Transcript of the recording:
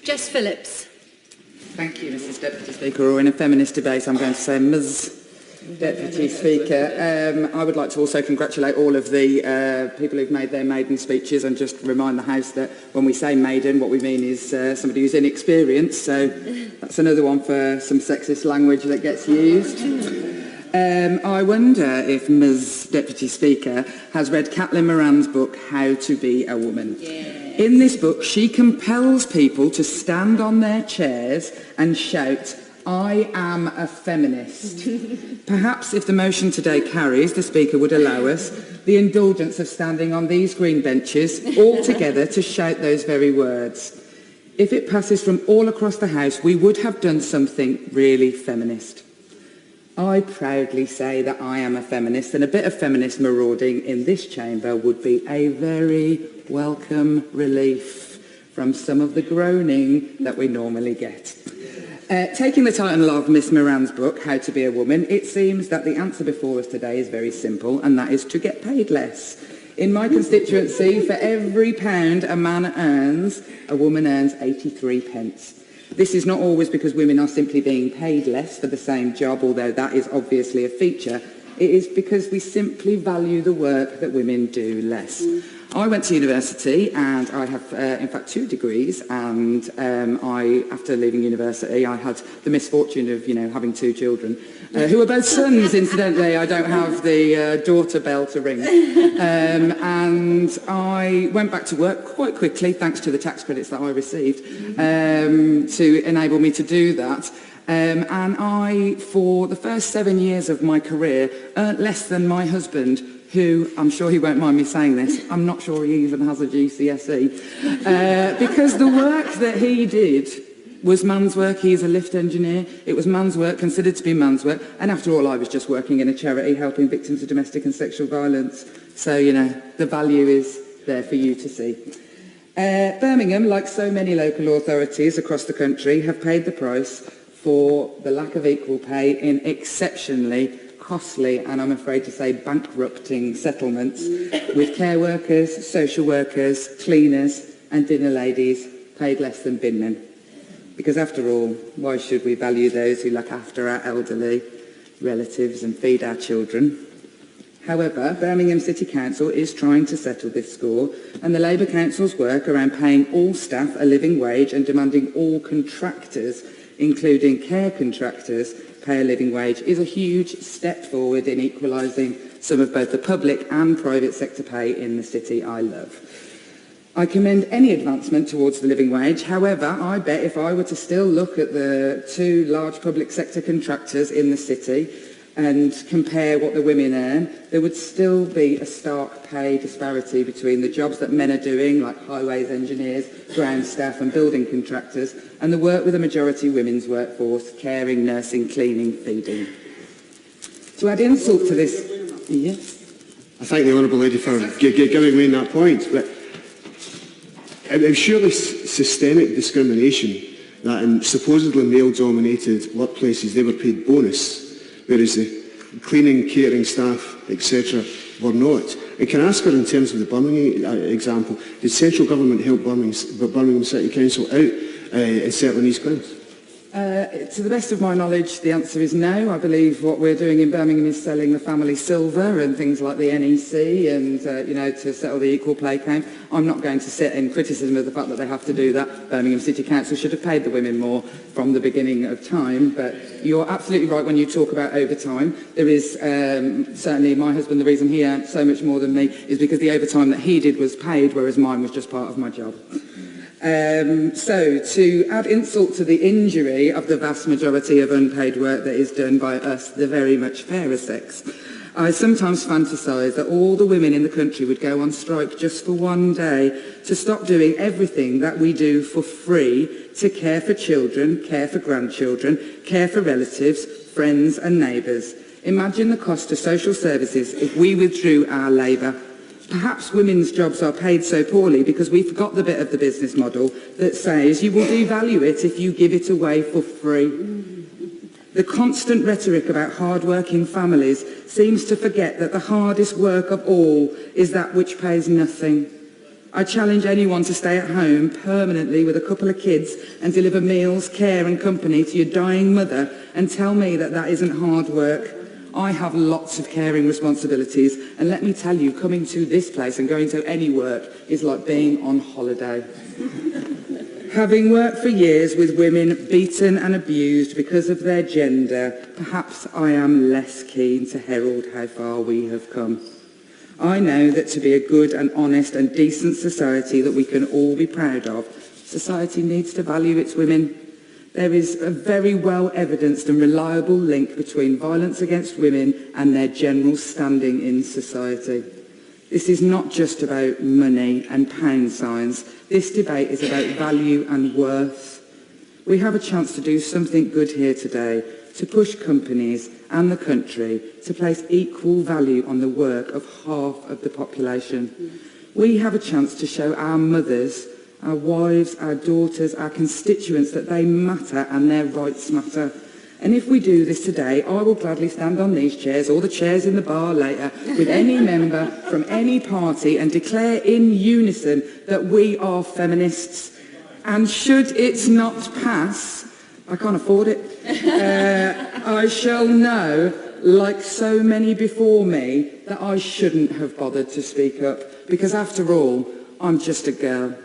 Jess Phillips. Thank you, Mrs Deputy Speaker. Or in a feminist debate, I'm going to say Ms Deputy Speaker. I would like to also congratulate all of the people who've made their maiden speeches and just remind the House that when we say maiden, what we mean is somebody who's inexperienced. So that's another one for some sexist language that gets used. I wonder if Ms Deputy Speaker has read Caitlin Moran's book, How to Be a Woman. Yeah. In this book, she compels people to stand on their chairs and shout, "I am a feminist." Perhaps if the motion today carries, the Speaker would allow us the indulgence of standing on these green benches all together to shout those very words. If it passes from all across the House, we would have done something really feminist. I proudly say that I am a feminist, and a bit of feminist marauding in this chamber would be a very welcome relief from some of the groaning that we normally get. Taking the title of Miss Moran's book, How to Be a Woman, it seems that the answer before us today is very simple, and that is to get paid less. In my constituency, for every pound a man earns, a woman earns 83 pence. This is not always because women are simply being paid less for the same job, although that is obviously a feature. It is because we simply value the work that women do less. I went to university and I have, in fact, 2 degrees, and after leaving university, I had the misfortune of, having 2 children, who are both sons, incidentally. I don't have the daughter bell to ring. And I went back to work quite quickly, thanks to the tax credits that I received, to enable me to do that. And I, for the first 7 years of my career, earned less than my husband, who, I'm sure he won't mind me saying this, I'm not sure he even has a GCSE, because the work that he did was man's work. He's a lift engineer. It was man's work, considered to be man's work, and after all, I was just working in a charity helping victims of domestic and sexual violence. So, the value is there for you to see. Birmingham, like so many local authorities across the country, have paid the price for the lack of equal pay in exceptionally costly and, I'm afraid to say, bankrupting settlements with care workers, social workers, cleaners and dinner ladies paid less than binmen. Because after all, why should we value those who look after our elderly relatives and feed our children? However, Birmingham City Council is trying to settle this score, and the Labour Council's work around paying all staff a living wage and demanding all contractors, including care contractors, pay a living wage is a huge step forward in equalising some of both the public and private sector pay in the city I love. I commend any advancement towards the living wage. However, I bet if I were to still look at the 2 large public sector contractors in the city and compare what the women earn, there would still be a stark pay disparity between the jobs that men are doing, like highways engineers, ground staff and building contractors, and the work with a majority women's workforce, caring, nursing, cleaning, feeding. To add insult to this... Yes? I thank the Honourable Lady for giving me that point, but it was surely systemic discrimination that in supposedly male-dominated workplaces they were paid bonus, whereas the cleaning, catering staff, etc. were not. And can I ask her, in terms of the Birmingham example, did central government help Birmingham City Council out in settling these claims? To the best of my knowledge, the answer is no. I believe what we're doing in Birmingham is selling the family silver and things like the NEC and, to settle the equal pay claim. I'm not going to sit in criticism of the fact that they have to do that. Birmingham City Council should have paid the women more from the beginning of time, but you're absolutely right when you talk about overtime. There is certainly my husband, the reason he earned so much more than me is because the overtime that he did was paid, whereas mine was just part of my job. So, to add insult to the injury of the vast majority of unpaid work that is done by us, the very much fairer sex, I sometimes fantasise that all the women in the country would go on strike just for one day to stop doing everything that we do for free to care for children, care for grandchildren, care for relatives, friends and neighbours. Imagine the cost to social services if we withdrew our labour. Perhaps women's jobs are paid so poorly because we forgot the bit of the business model that says you will devalue it if you give it away for free. The constant rhetoric about hard-working families seems to forget that the hardest work of all is that which pays nothing. I challenge anyone to stay at home permanently with a couple of kids and deliver meals, care and company to your dying mother and tell me that that isn't hard work. I have lots of caring responsibilities, and let me tell you, coming to this place and going to any work is like being on holiday. Having worked for years with women beaten and abused because of their gender, perhaps I am less keen to herald how far we have come. I know that to be a good and honest and decent society that we can all be proud of, society needs to value its women. There is a very well evidenced and reliable link between violence against women and their general standing in society. This is not just about money and pound signs. This debate is about value and worth. We have a chance to do something good here today, to push companies and the country to place equal value on the work of half of the population. We have a chance to show our mothers, our wives, our daughters, our constituents that they matter and their rights matter. And if we do this today, I will gladly stand on these chairs or the chairs in the bar later with any member from any party and declare in unison that we are feminists. And should it not pass, I can't afford it, I shall know, like so many before me, that I shouldn't have bothered to speak up, because after all, I'm just a girl.